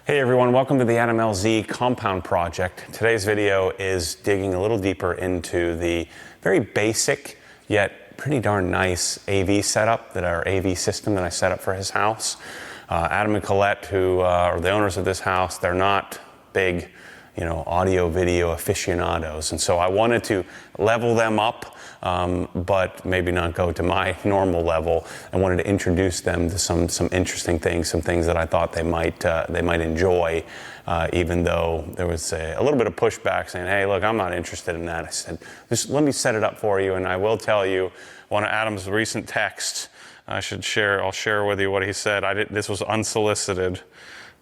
Hey everyone, welcome to the Adam LZ Compound Project. Today's video is digging a little deeper into the very basic yet pretty darn nice AV setup, our AV system that I set up for his house. Adam and Colette, who are the owners of this house, they're not big, audio video aficionados, and so I wanted to level them up, but maybe not go to my normal level. I wanted to introduce them to some interesting things, some things that I thought they might enjoy, even though there was a little bit of pushback saying, "Hey, look, I'm not interested in that." I said, "Just let me set it up for you," and I will tell you one of Adam's recent texts. I'll share with you what he said. This was unsolicited.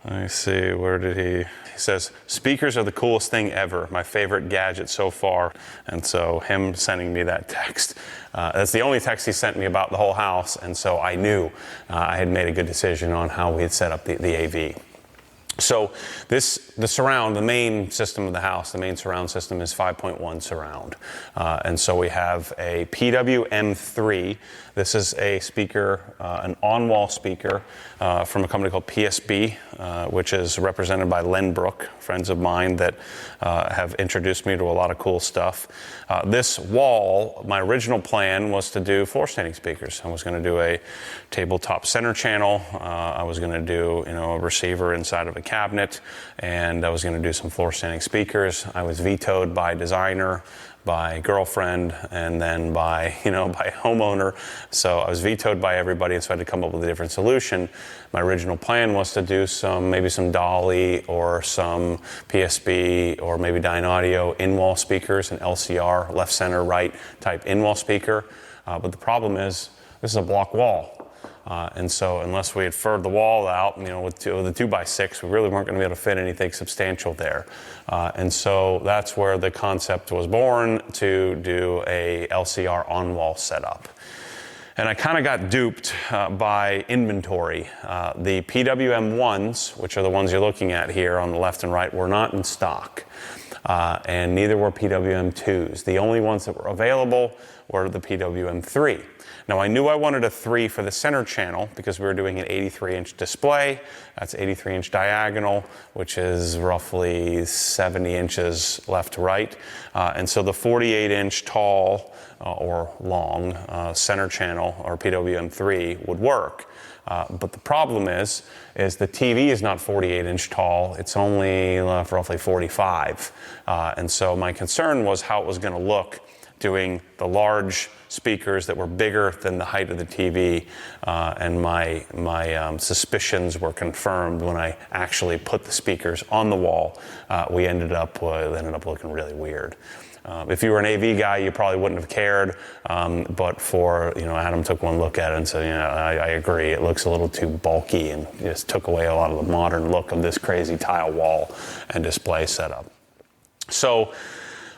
Let me see, where did he says, "Speakers are the coolest thing ever, my favorite gadget so far." And so him sending me that text, that's the only text he sent me about the whole house, and so I knew I had made a good decision on how we had set up the AV. So the main system of the house, the main surround system is 5.1 surround. And so we have a PWM3. This is a speaker, an on-wall speaker from a company called PSB, which is represented by Lenbrook, friends of mine that have introduced me to a lot of cool stuff. This wall, my original plan was to do floor standing speakers. I was going to do a tabletop center channel. I was going to do a receiver inside of a cabinet, and I was going to do some floor standing speakers. I was vetoed by designer, by girlfriend, and then by homeowner. So I was vetoed by everybody, and so I had to come up with a different solution. My original plan was to do maybe some Dolly or some PSB or maybe Dyne Audio in-wall speakers, an LCR, left, center, right type in-wall speaker. But the problem is, this is a block wall. And so unless we had furred the with the 2x6, we really weren't going to be able to fit anything substantial there. And so that's where the concept was born, to do a LCR on-wall setup. And I kind of got duped by inventory. The PWM1s, which are the ones you're looking at here on the left and right, were not in stock. And neither were PWM2s. The only ones that were available were the PWM3. Now, I knew I wanted a 3 for the center channel because we were doing an 83-inch display. That's 83-inch diagonal, which is roughly 70 inches left to right. And so the 48-inch tall or long center channel, or PWM3, would work. But the problem is the TV is not 48-inch tall. It's only roughly 45. And so my concern was how it was going to look doing the large speakers that were bigger than the height of the TV, and my suspicions were confirmed when I actually put the speakers on the wall. We ended up looking really weird. If you were an AV guy, you probably wouldn't have cared, but Adam took one look at it and said, I agree, it looks a little too bulky, and just took away a lot of the modern look of this crazy tile wall and display setup. So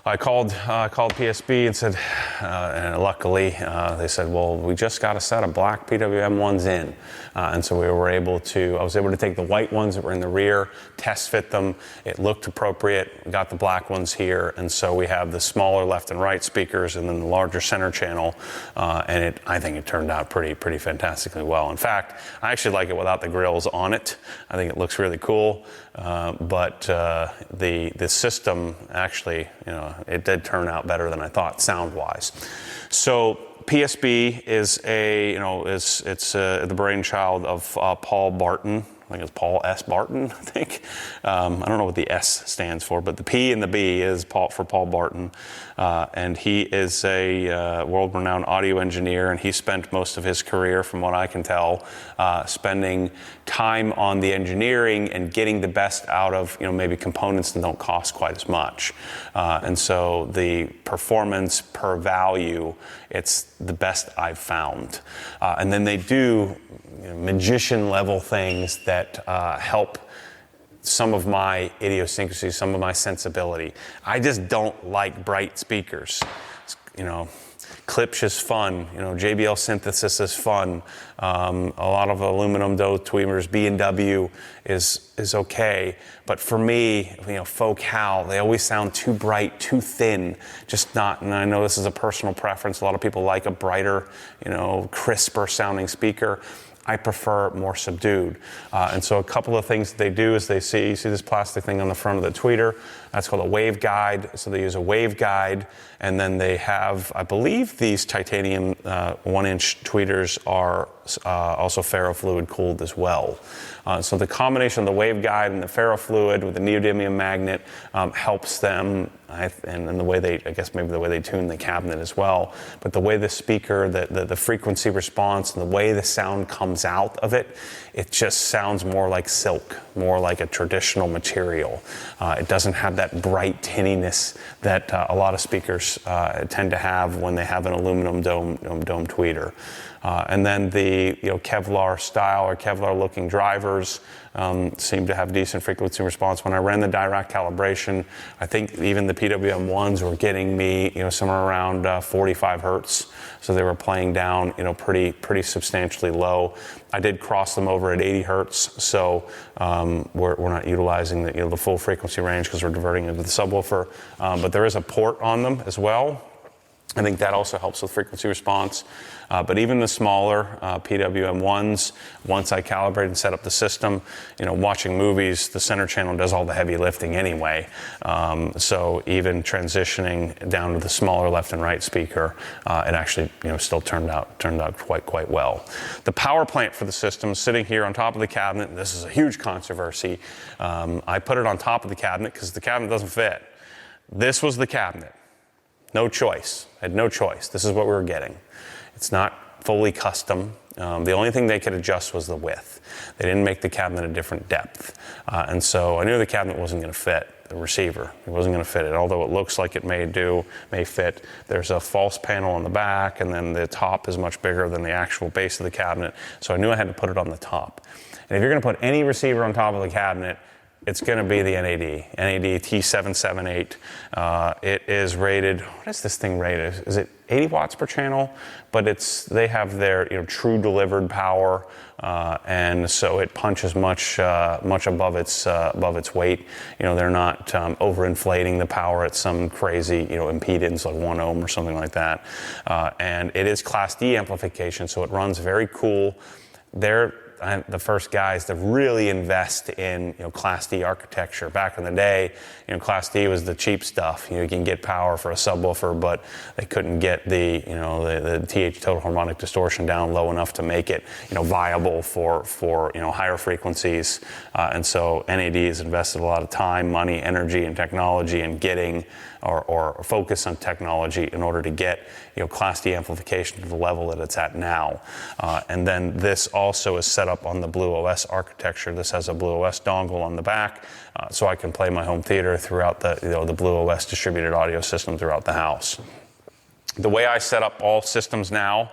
I called PSB and said, and luckily they said, well, we just got a set of black PWM ones in. And so I was able to take the white ones that were in the rear, test fit them. It looked appropriate, got the black ones here. And so we have the smaller left and right speakers and then the larger center channel. And I think it turned out pretty fantastically well. In fact, I actually like it without the grills on it. I think it looks really cool. But the system actually, it did turn out better than I thought sound-wise. So PSB is the brainchild of Paul Barton. I think it's Paul S. Barton, I think. I don't know what the S stands for, but the P and the B is for Paul Barton. And he is a world-renowned audio engineer, and he spent most of his career, from what I can tell, spending time on the engineering and getting the best out of maybe components that don't cost quite as much. And so the performance per value, it's the best I've found. And then they do magician level things that help some of my idiosyncrasies, some of my sensibility. I just don't like bright speakers. Klipsch is fun. JBL synthesis is fun. A lot of aluminum dome tweeters, B&W is okay. But for me, Focal, they always sound too bright, too thin. Just not. And I know this is a personal preference. A lot of people like a brighter, crisper sounding speaker. I prefer more subdued. And so a couple of things that they do is you see this plastic thing on the front of the tweeter. That's called a wave guide. So they use a wave guide, and then they have, I believe these titanium 1-inch tweeters are also ferrofluid cooled as well. So the combination of the wave guide and the ferrofluid with the neodymium magnet helps them, and the way I guess maybe the way they tune the cabinet as well. But the way the speaker, the frequency response, and the way the sound comes out of it, it just sounds more like silk, more like a traditional material. It doesn't have that bright tinniness that a lot of speakers tend to have when they have an aluminum dome tweeter. And then the Kevlar style or Kevlar looking drivers seem to have decent frequency response. When I ran the Dirac calibration, I think even the PWM ones were getting me somewhere around 45 hertz. So they were playing down pretty substantially low. I did cross them over at 80 hertz, so we're not utilizing the full frequency range because we're diverting into the subwoofer. But there is a port on them as well. I think that also helps with frequency response. But even the smaller PWM ones, once I calibrate and set up the system, watching movies, the center channel does all the heavy lifting anyway. So even transitioning down to the smaller left and right speaker, it actually still turned out quite well. The power plant for the system is sitting here on top of the cabinet, and this is a huge controversy. I put it on top of the cabinet because the cabinet doesn't fit. This was the cabinet. No choice. I had no choice. This is what we were getting. It's not fully custom. The only thing they could adjust was the width. They didn't make the cabinet a different depth. And so I knew the cabinet wasn't going to fit the receiver. It wasn't going to fit it. Although it looks like it may fit. There's a false panel on the back, and then the top is much bigger than the actual base of the cabinet. So I knew I had to put it on the top. And if you're going to put any receiver on top of the cabinet, it's going to be the NAD T778. It is rated, what is this thing rated? Is it 80 watts per channel? But they have their true delivered power, and so it punches much above its weight. They're not overinflating the power at some crazy impedance like 1 ohm or something like that. And it is Class D amplification, so it runs very cool. They're the first guys to really invest in Class D architecture. Back in the day, Class D was the cheap stuff. You can get power for a subwoofer, but they couldn't get the TH total harmonic distortion down low enough to make it viable for higher frequencies. And so NAD has invested a lot of time, money, energy, and technology in getting or focus on technology in order to get Class D amplification to the level that it's at now. And then this also is set up on the BlueOS architecture. This has a BlueOS dongle on the back, so I can play my home theater throughout the BlueOS distributed audio system throughout the house. The way I set up all systems now,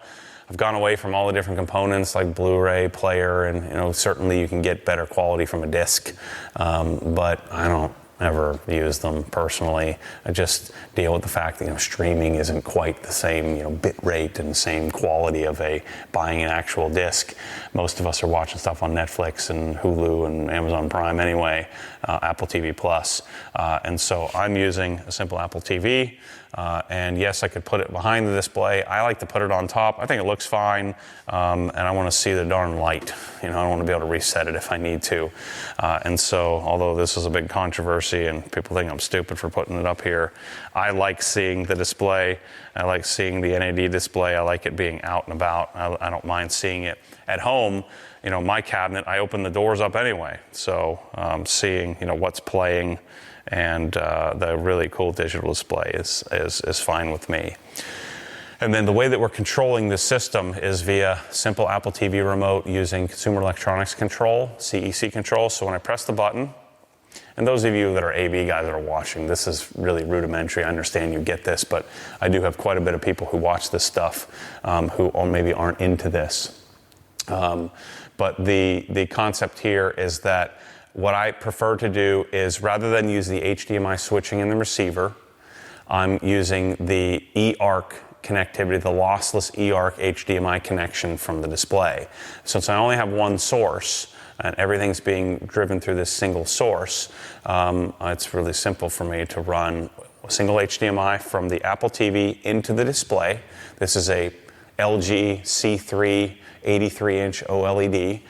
I've gone away from all the different components like Blu-ray player, and certainly you can get better quality from a disc, but I don't ever use them personally. I just deal with the fact that streaming isn't quite the same bit rate and same quality of buying an actual disc. Most of us are watching stuff on Netflix and Hulu and Amazon Prime anyway, Apple TV Plus, and so I'm using a simple Apple TV. And yes, I could put it behind the display. I like to put it on top. I think it looks fine, and I want to see the darn light. I don't want to be able to reset it if I need to. And so, although this is a big controversy and people think I'm stupid for putting it up here, I like seeing the display. I like seeing the NAD display. I like it being out and about. I don't mind seeing it at home. My cabinet, I open the doors up anyway, so seeing what's playing and the really cool digital display is fine with me. And then the way that we're controlling this system is via simple Apple TV remote using consumer electronics control, CEC control. So when I press the button, and those of you that are AV guys that are watching, this is really rudimentary. I understand you get this, but I do have quite a bit of people who watch this stuff who maybe aren't into this. But the concept here is that what I prefer to do is, rather than use the HDMI switching in the receiver, I'm using the eARC connectivity, the lossless eARC HDMI connection from the display. Since I only have one source and everything's being driven through this single source, it's really simple for me to run a single HDMI from the Apple TV into the display. This is a LG C3 83-inch OLED.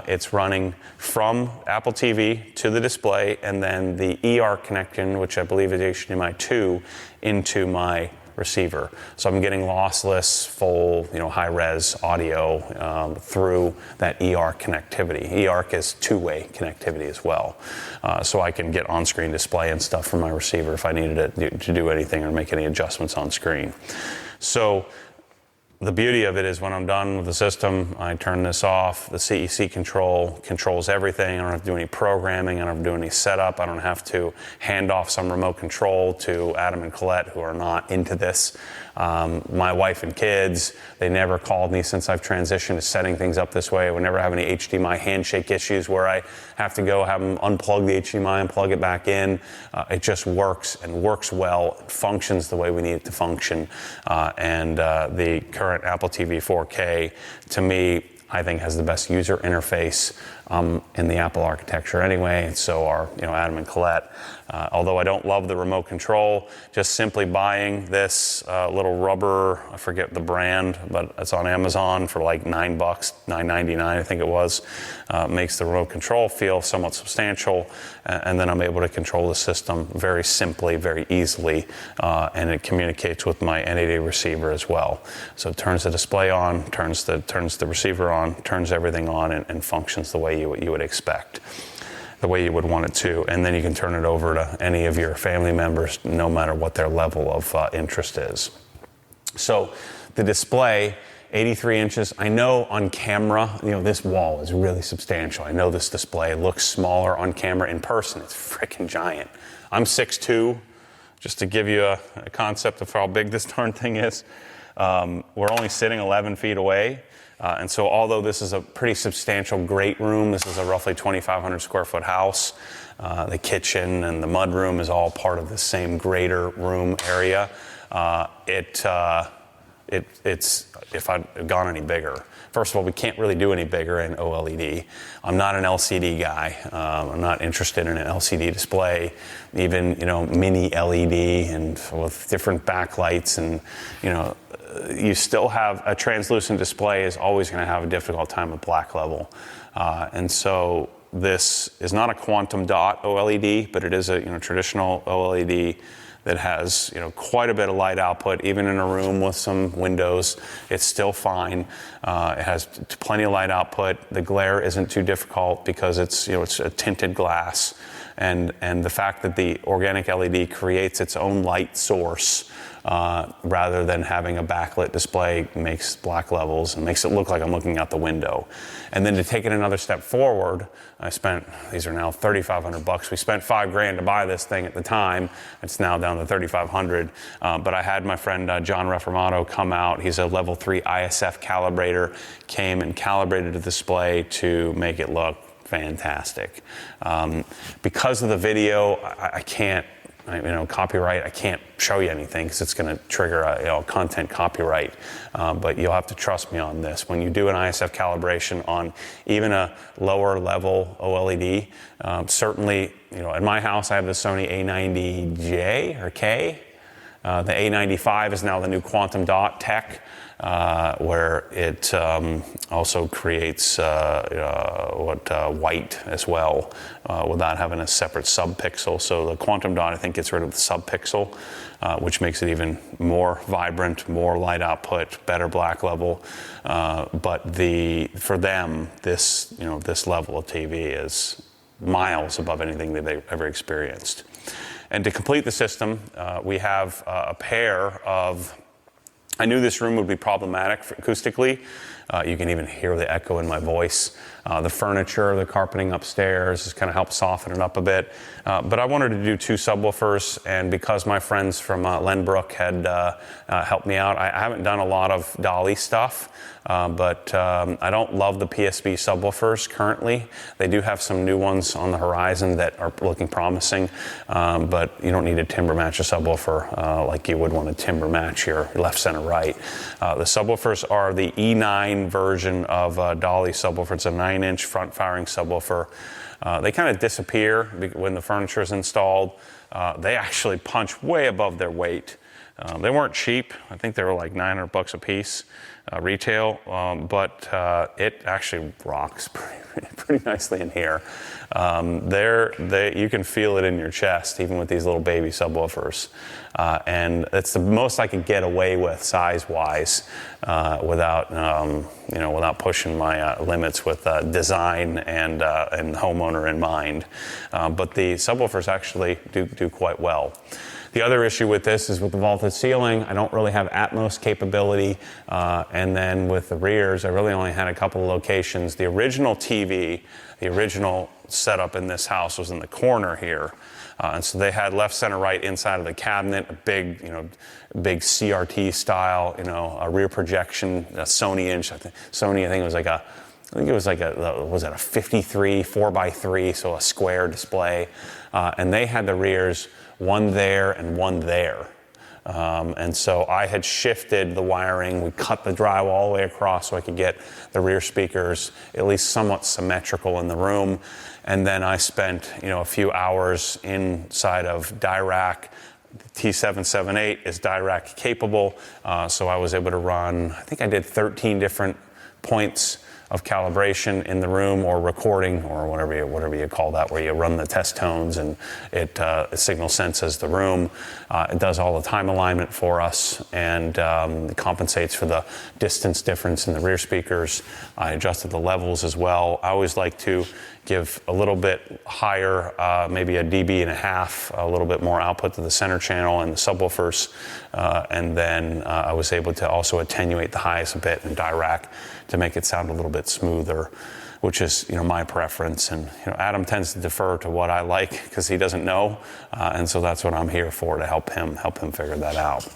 It's running from Apple TV to the display, and then the eARC connection, which I believe is HDMI 2, into my receiver. So I'm getting lossless, full, high-res audio through that eARC connectivity. eARC is two-way connectivity as well. So I can get on-screen display and stuff from my receiver if I needed it to do anything or make any adjustments on screen. So the beauty of it is when I'm done with the system, I turn this off. The CEC control controls everything. I don't have to do any programming. I don't have to do any setup. I don't have to hand off some remote control to Adam and Colette, who are not into this. My wife and kids, they never called me since I've transitioned to setting things up this way. We never have any HDMI handshake issues where I have to go have them unplug the HDMI and plug it back in. It just works and works well. It functions the way we need it to function. And the current Apple TV 4K, to me, I think has the best user interface in the Apple architecture anyway, and so are Adam and Colette. Although I don't love the remote control, just simply buying this little rubber, I forget the brand, but it's on Amazon for like $9, $9.99 I think it was, makes the remote control feel somewhat substantial, and then I'm able to control the system very simply, very easily, and it communicates with my N80 receiver as well. So it turns the display on, turns the receiver on, turns everything on, and functions the way you would expect, the way you would want it to, and then you can turn it over to any of your family members, no matter what their level of interest is. So the display, 83 inches. I know on camera, this wall is really substantial. I know this display looks smaller on camera. In person, it's freaking giant. I'm 6'2", just to give you a concept of how big this darn thing is. We're only sitting 11 feet away. And so although this is a pretty substantial great room, this is a roughly 2,500 square foot house. The kitchen and the mudroom is all part of the same greater room area. It's if I'd gone any bigger. First of all, we can't really do any bigger in OLED. I'm not an LCD guy. I'm not interested in an LCD display, even mini LED and with different backlights, and you still have a translucent display is always going to have a difficult time with black level, and so this is not a quantum dot OLED, but it is a traditional OLED that has quite a bit of light output. Even in a room with some windows, it's still fine. It has plenty of light output. The glare isn't too difficult because it's it's a tinted glass, and the fact that the organic LED creates its own light source rather than having a backlit display makes black levels and makes it look like I'm looking out the window. And then to take it another step forward, these are now $3,500. We spent $5,000 to buy this thing at the time. It's now down to $3,500. But I had my friend John Reformato come out. He's a level 3 ISF calibrator, came and calibrated the display to make it look fantastic. Because of the video, I can't, copyright, I can't show you anything because it's going to trigger a content copyright. But you'll have to trust me on this. When you do an ISF calibration on even a lower level OLED, certainly, in my house I have the Sony A90J or K. The A95 is now the new quantum dot tech, where it also creates white as well, without having a separate subpixel. So the quantum dot, I think, gets rid of the subpixel, which makes it even more vibrant, more light output, better black level. But for them, this level of TV is miles above anything that they've ever experienced. And to complete the system, we have a pair of, I knew this room would be problematic acoustically. You can even hear the echo in my voice. The furniture, the carpeting upstairs has kind of helped soften it up a bit. But I wanted to do 2 subwoofers, and because my friends from Lenbrook had helped me out, I haven't done a lot of Dolly stuff. But I don't love the PSB subwoofers currently. They do have some new ones on the horizon that are looking promising, but you don't need to timber match a subwoofer like you would want to timber match your left, center, right. The subwoofers are the E9 version of Dolly subwoofer. It's a 9-inch front-firing subwoofer. They kind of disappear when the furniture is installed. They actually punch way above their weight. They weren't cheap. I think they were like $900 a piece retail, but it actually rocks pretty nicely in here. You can feel it in your chest, even with these little baby subwoofers. And it's the most I could get away with size-wise without pushing my limits with design and homeowner in mind. But the subwoofers actually do quite well. The other issue with this is with the vaulted ceiling, I don't really have Atmos capability. And then with the rears, I really only had a couple of locations. The original TV, the original setup in this house was in the corner here. And so they had left, center, right inside of the cabinet, a big CRT style, a rear projection, a Sony inch. I think it was like a 53 4x3, so a square display. And they had the rears, one there and one there. And so I had shifted the wiring. We cut the drywall all the way across so I could get the rear speakers at least somewhat symmetrical in the room. And then I spent, a few hours inside of Dirac. The T778 is Dirac capable, so I was able to run, I think I did 13 different points of calibration in the room, or recording, or whatever you call that, where you run the test tones and it signal senses the room. It does all the time alignment for us, and it compensates for the distance difference in the rear speakers. I adjusted the levels as well. I always like to give a little bit higher, maybe a dB.5, a little bit more output to the center channel and the subwoofers, and then I was able to also attenuate the highs a bit in Dirac to make it sound a little bit smoother, which is my preference. And Adam tends to defer to what I like because he doesn't know, and so that's what I'm here for, to help him figure that out.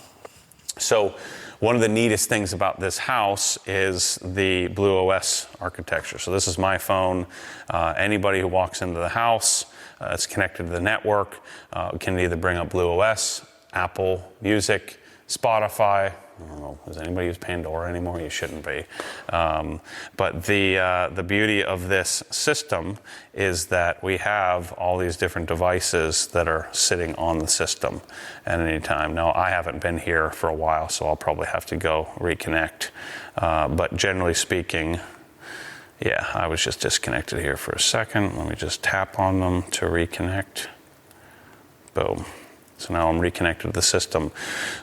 So one of the neatest things about this house is the BlueOS architecture. So this is my phone. Anybody who walks into the house, it's connected to the network, can either bring up BlueOS, Apple Music, Spotify. I don't know, does anybody use Pandora anymore? You shouldn't be. But the beauty of this system is that we have all these different devices that are sitting on the system at any time. Now, I haven't been here for a while, so I'll probably have to go reconnect. But generally speaking, yeah, I was just disconnected here for a second. Let me just tap on them to reconnect. Boom. So now I'm reconnected to the system.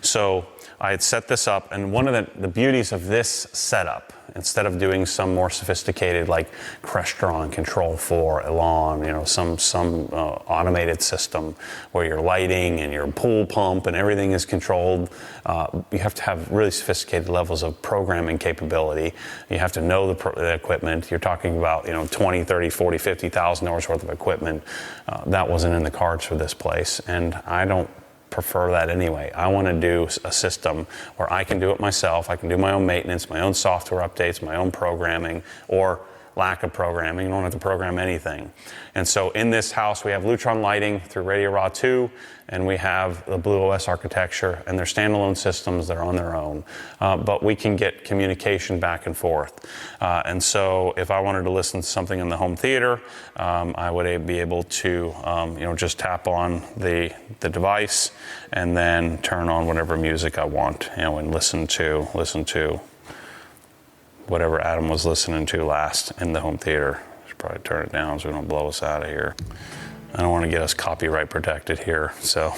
So I had set this up, and one of the beauties of this setup, instead of doing some more sophisticated like Crestron Control 4 Elan, some automated system where your lighting and your pool pump and everything is controlled, you have to have really sophisticated levels of programming capability. You have to know the equipment. You're talking about 20, 30, 40, 50,000 hours worth of equipment. That wasn't in the cards for this place, and I don't prefer that anyway. I want to do a system where I can do it myself. I can do my own maintenance, my own software updates, my own programming, or lack of programming. You don't have to program anything. And so in this house, we have Lutron lighting through Radio Raw 2, and we have the BlueOS architecture, and they're standalone systems that are on their own. But we can get communication back and forth. And so if I wanted to listen to something in the home theater, I would be able to just tap on the device and then turn on whatever music I want, and listen to whatever Adam was listening to last in the home theater. Should probably turn it down so we don't blow us out of here. I don't want to get us copyright protected here. So,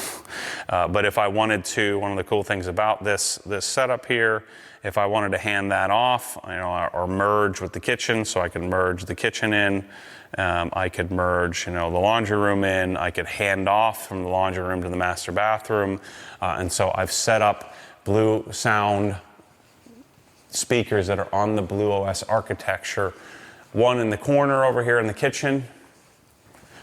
but if I wanted to, one of the cool things about this setup here, if I wanted to hand that off, or merge with the kitchen, so I could merge the kitchen in, I could merge, the laundry room in, I could hand off from the laundry room to the master bathroom, and so I've set up BlueSound speakers that are on the BlueOS architecture. One in the corner over here in the kitchen.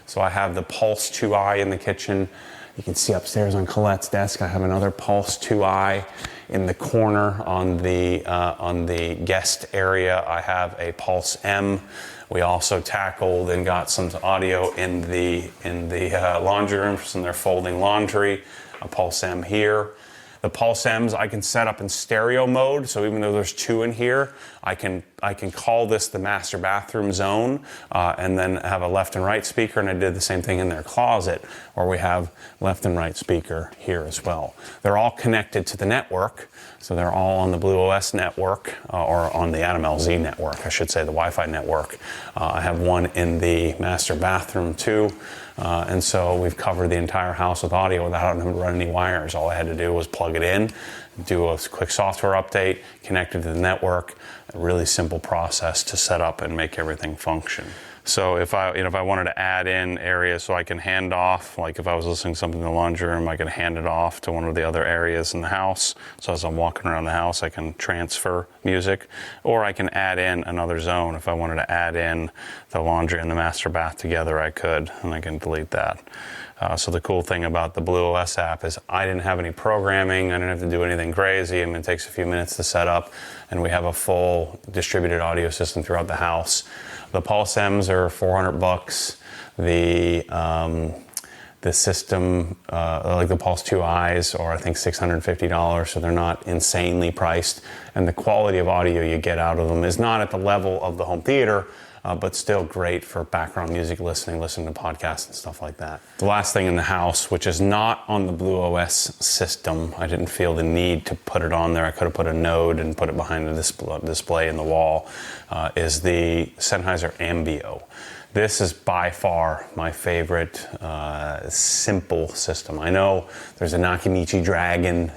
So I have the Pulse 2i in the kitchen. You can see upstairs on Colette's desk, I have another Pulse 2i. In the corner on the guest area, I have a Pulse M. We also tackled and got some audio in the laundry room from their folding laundry, a Pulse M here. The Pulse M's I can set up in stereo mode, so even though there's 2 in here, I can call this the master bathroom zone, and then have a left and right speaker, and I did the same thing in their closet, where we have left and right speaker here as well. They're all connected to the network, so they're all on the BlueOS network, or on the Atom LZ network, I should say, the Wi-Fi network. I have one in the master bathroom too, and so we've covered the entire house with audio without having to run any wires. All I had to do was plug it in, do a quick software update, connect it to the network. A really simple process to set up and make everything function. So if I wanted to add in areas so I can hand off, like if I was listening to something in the laundry room, I could hand it off to one of the other areas in the house. So as I'm walking around the house, I can transfer music, or I can add in another zone. If I wanted to add in the laundry and the master bath together, I could, and I can delete that. So the cool thing about the BlueOS app is I didn't have any programming. I didn't have to do anything crazy. I mean, it takes a few minutes to set up, and we have a full distributed audio system throughout the house. The Pulse M's are $400. The system, like the Pulse 2i's, are I think $650, so they're not insanely priced. And the quality of audio you get out of them is not at the level of the home theater, but still great for background music listening to podcasts and stuff like that. The last thing in the house, which is not on the BlueOS system, I didn't feel the need to put it on there. I could have put a node and put it behind the display in the wall, is the Sennheiser Ambio. This is by far my favorite simple system. I know there's a Nakamichi Dragon,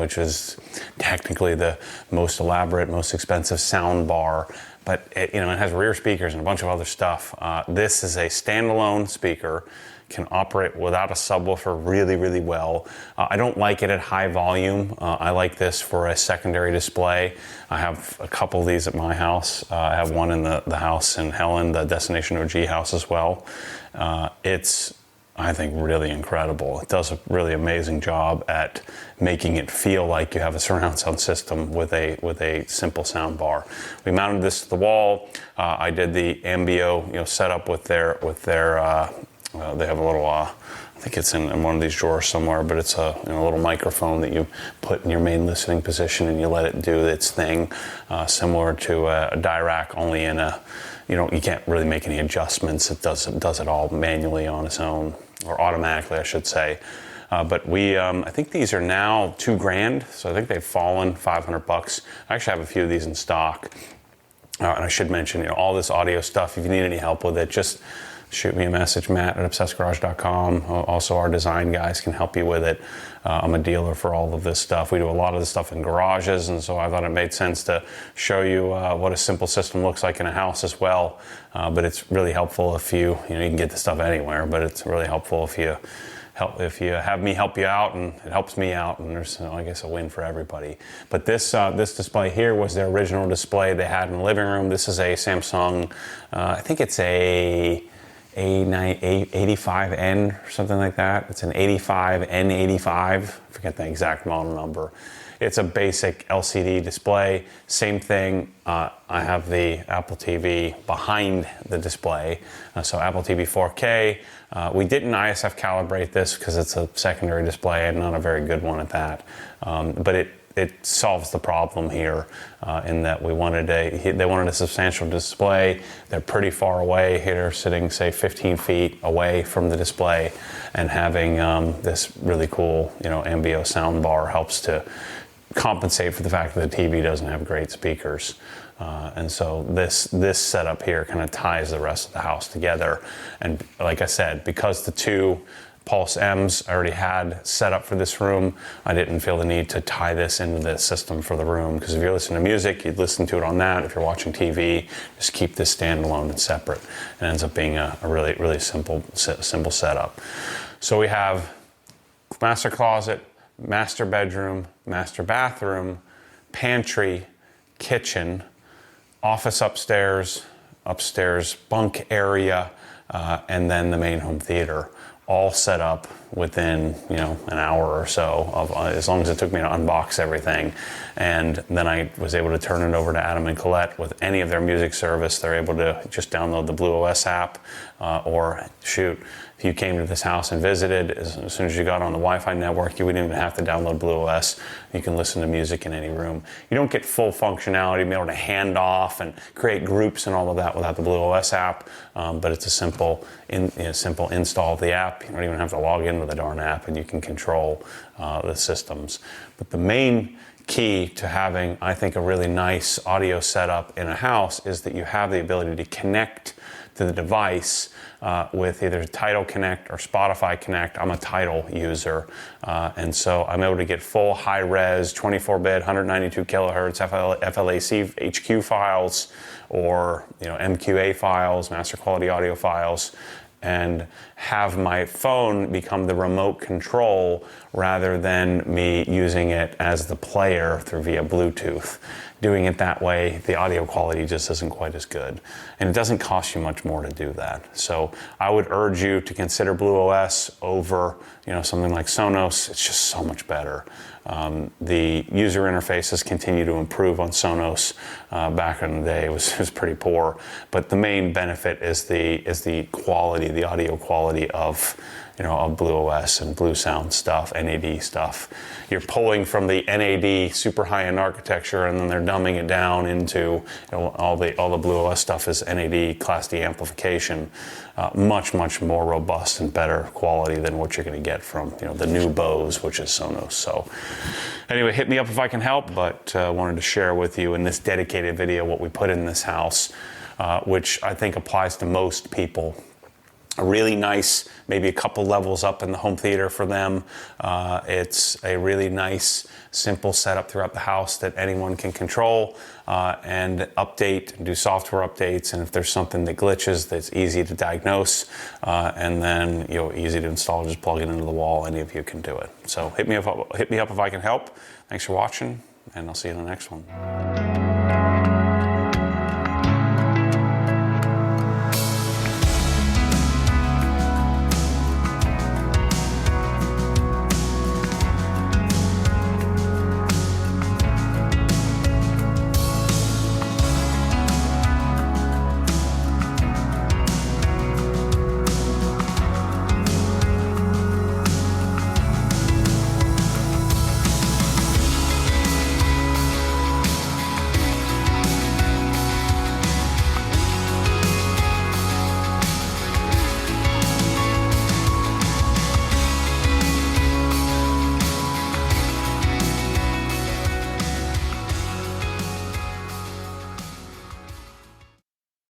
which is technically the most elaborate, most expensive sound bar, but it has rear speakers and a bunch of other stuff. This is a standalone speaker, can operate without a subwoofer really, really well. I don't like it at high volume. I like this for a secondary display. I have a couple of these at my house. I have one in the house in Helen, the Destination OG house as well. It's, I think, really incredible. It does a really amazing job at making it feel like you have a surround sound system with a simple sound bar. We mounted this to the wall. I did the Ambio, setup with their they have a little, I think it's in one of these drawers somewhere, but it's a little microphone that you put in your main listening position and you let it do its thing, similar to a Dirac, only in you can't really make any adjustments. It does it all manually on its own, or automatically, I should say. But I think these are now $2,000, so I think they've fallen $500. I actually have a few of these in stock. And I should mention, all this audio stuff, if you need any help with it, just shoot me a message, Matt@obsessedgarage.com. Also, our design guys can help you with it. I'm a dealer for all of this stuff. We do a lot of this stuff in garages, and so I thought it made sense to show you what a simple system looks like in a house as well. But it's really helpful if you can get the stuff anywhere, but it's really helpful if you have me help you out, and it helps me out, and there's, I guess, a win for everybody. But this display here was their original display they had in the living room. This is a Samsung, I think it's a A85N or something like that. It's an 85N85, I forget the exact model number. It's a basic LCD display. Same thing, I have the Apple TV behind the display. So Apple TV 4K. We didn't ISF calibrate this because it's a secondary display and not a very good one at that. But it solves the problem here in that they wanted a substantial display. They're pretty far away here, sitting, say, 15 feet away from the display, and having this really cool, Ambio soundbar helps to compensate for the fact that the TV doesn't have great speakers. And so this setup here kind of ties the rest of the house together. And like I said, because the two Pulse M's I already had set up for this room, I didn't feel the need to tie this into the system for the room, because if you're listening to music, you'd listen to it on that. If you're watching TV, just keep this standalone and separate. It ends up being a really, really simple setup. So we have master closet, master bedroom, master bathroom, pantry, kitchen, office upstairs bunk area, and then the main home theater. all set up within, you know, an hour or so, of as long as it took me to unbox everything. And then I was able to turn it over to Adam and Colette with any of their music service. They're able to just download the BlueOS app, or shoot, if you came to this house and visited, as soon as you got on the Wi-Fi network, you wouldn't even have to download BlueOS. You can listen to music in any room. You don't get full functionality, be able to hand off and create groups and all of that without the BlueOS app, but it's a simple install of the app. You don't even have to log into the darn app, and you can control the systems. But the main key to having, I think, a really nice audio setup in a house is that you have the ability to connect to the device with either Tidal Connect or Spotify Connect. I'm a Tidal user, and so I'm able to get full high-res, 24-bit, 192 kilohertz FLAC HQ files, or MQA files, master quality audio files, and have my phone become the remote control rather than me using it as the player via Bluetooth. Doing it that way, the audio quality just isn't quite as good. And it doesn't cost you much more to do that. So I would urge you to consider BlueOS over something like Sonos. It's just so much better. The user interfaces continue to improve on Sonos. Back in the day, it was pretty poor. But the main benefit is the quality, the audio quality of BlueOS and BlueSound stuff, NAD stuff. You're pulling from the NAD super high-end architecture, and then they're dumbing it down into all the BlueOS stuff is NAD Class D amplification, much more robust and better quality than what you're going to get from the new Bose, which is Sonos. So anyway, hit me up if I can help. But wanted to share with you in this dedicated video what we put in this house, which I think applies to most people. A really nice, maybe a couple levels up in the home theater for them. It's a really nice, simple setup throughout the house that anyone can control and update, do software updates, and if there's something that glitches, that's easy to diagnose, and then easy to install. Just plug it into the wall. Any of you can do it. So hit me up if I can help. Thanks for watching, and I'll see you in the next one.